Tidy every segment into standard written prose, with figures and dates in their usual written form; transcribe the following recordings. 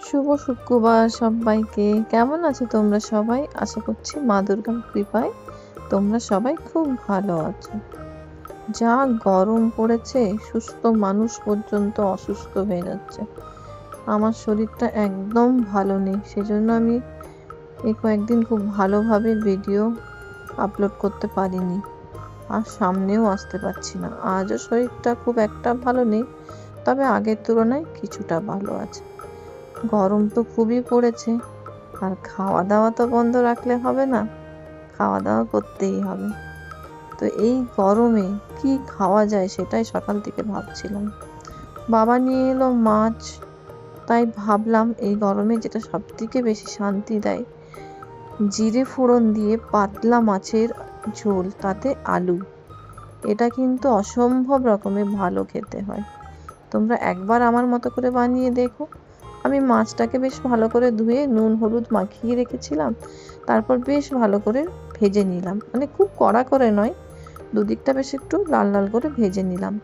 শুভ শুক্রবার সবাইকে। কেমন আছো তোমরা সবাই? আশা করছি মা দুর্গার কৃপায় তোমরা সবাই খুব ভালো আছো। যা গরম পড়েছে, সুস্থ মানুষ পর্যন্ত অসুস্থ হয়ে যাচ্ছে। আমার শরীরটা একদম ভালো নেই, সেজন্য আমি এই কয়েকদিন খুব ভালোভাবে ভিডিও আপলোড করতে পারিনি, আর সামনেও আসতে পারছি না। আজও শরীরটা খুব একটা ভালো নেই, তবে আগের তুলনায় কিছুটা ভালো আছে। গরম তো খুবই পড়েছে, আর খাওয়া দাওয়া তো বন্ধ রাখলে হবে না, খাওয়া দাওয়া করতেই হবে। তো এই গরমে কি খাওয়া যায় সেটাই সকাল থেকে ভাবছিলাম। বাবা নিয়ে এলো মাছ, তাই ভাবলাম এই গরমে যেটা সব থেকে বেশি শান্তি দেয়, জিরে ফোড়ন দিয়ে পাতলা মাছের ঝোল, তাতে আলু। এটা কিন্তু অসম্ভব রকমের ভালো খেতে হয়। তোমরা একবার আমার মতো করে বানিয়ে দেখো। আমি মাছটাকে বেশ ভালো করে ধুয়ে নুন হলুদ মাখিয়ে রেখেছিলাম, তারপর বেশ ভালো করে ভেজে নিলাম, মানে খুব কড়া করে নয়, দুদিকটা বেশ একটু লাল লাল করে ভেজে নিলাম।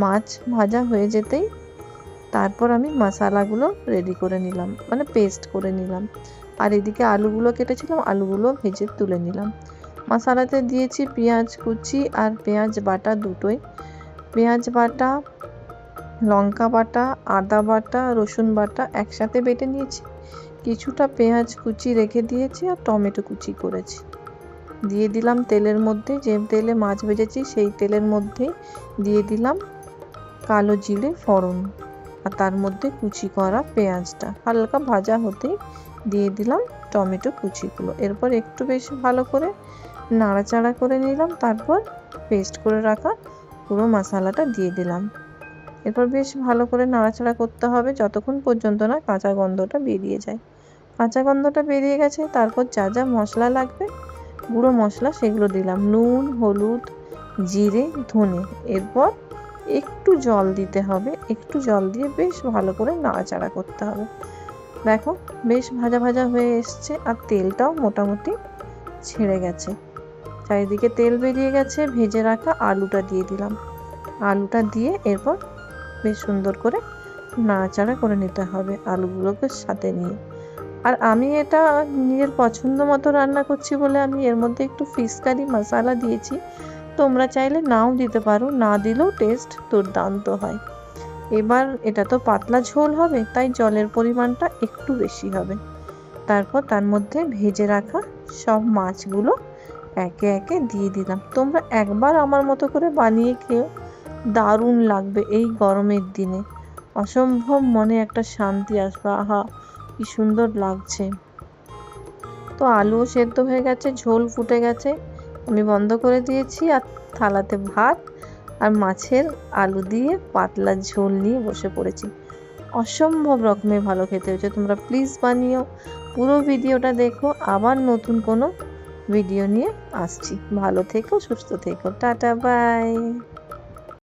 মাছ ভাজা হয়ে যেতেই তারপর আমি মশলাগুলো রেডি করে নিলাম, মানে পেস্ট করে নিলাম। আর এদিকে আলুগুলো কেটেছিলাম, আলুগুলো ভেজে তুলে নিলাম। মশলাতে দিয়েছি পেঁয়াজ কুচি আর পেঁয়াজ বাটা দুটোই। পেঁয়াজ বাটা, লঙ্কা বাটা, আদা বাটা, রসুন বাটা একসাথে বেটে নিয়েছি। কিছুটা পেঁয়াজ কুচি রেখে দিয়েছি আর টমেটো কুচি করেছি। দিয়ে দিলাম তেলের মধ্যে, যে তেলে মাছ ভেজেছি সেই তেলের মধ্যে দিয়ে দিলাম কালো জিরে ফোড়ন, আর তার মধ্যে কুচি করা পেঁয়াজটা হালকা ভাজা হতেই দিয়ে দিলাম টমেটো কুচিগুলো। এরপর একটু বেশি ভালো করে নাড়াচাড়া করে নিলাম, তারপর পেস্ট করে রাখা পুরো মশলাটা দিয়ে দিলাম। এরপর বেশ ভালো করে নাড়াচাড়া করতে হবে যতক্ষণ পর্যন্ত না কাঁচা গন্ধটা বেরিয়ে যায়। কাঁচা গন্ধটা বেরিয়ে গেছে, তারপর যা যা মশলা লাগবে গুঁড়ো মশলা সেগুলো দিলাম, নুন হলুদ জিরে ধনে। এরপর একটু জল দিতে হবে, একটু জল দিয়ে বেশ ভালো করে নাড়াচাড়া করতে হবে। দেখো বেশ ভাজা ভাজা হয়ে এসছে, আর তেলটাও মোটামুটি ছেড়ে গেছে, চারিদিকে তেল বেরিয়ে গেছে। ভেজে রাখা আলুটা দিয়ে দিলাম, আলুটা দিয়ে এরপর বেশ সুন্দর করে নাড়াচাড়া করে নিতে হবে আলুগুলোকে সাথে নিয়ে। আর আমি এটা নিজের পছন্দ মতো রান্না করছি বলে আমি এর মধ্যে একটু ফিশ কারি মশলা দিয়েছি, তোমরা চাইলে নাও দিতে পারো, না দিলেও টেস্ট দুর্দান্ত হয়। এবার এটা তো পাতলা ঝোল হবে, তাই জলের পরিমাণটা একটু বেশি হবে। তারপর তার মধ্যে ভেজে রাখা সব মাছগুলো একে একে দিয়ে দিলাম। তোমরা একবার আমার মতো করে বানিয়ে খেও, দারুণ লাগবে। এই গরমের দিনে অসম্ভব মনে একটা শান্তি আসবে। আহা কি সুন্দর লাগছে। তো আলুও সেদ্ধ হয়ে গেছে, ঝোল ফুটে গেছে, আমি বন্ধ করে দিয়েছি। আর থালাতে ভাত আর মাছের আলু দিয়ে পাতলা ঝোল নিয়ে বসে পড়েছি। অসম্ভব রকমের ভালো খেতে হয়েছে। তোমরা প্লিজ বানিও, পুরো ভিডিওটা দেখো। আবার নতুন কোনো ভিডিও নিয়ে আসছি। ভালো থেকো, সুস্থ থেকো, টাটা বাই।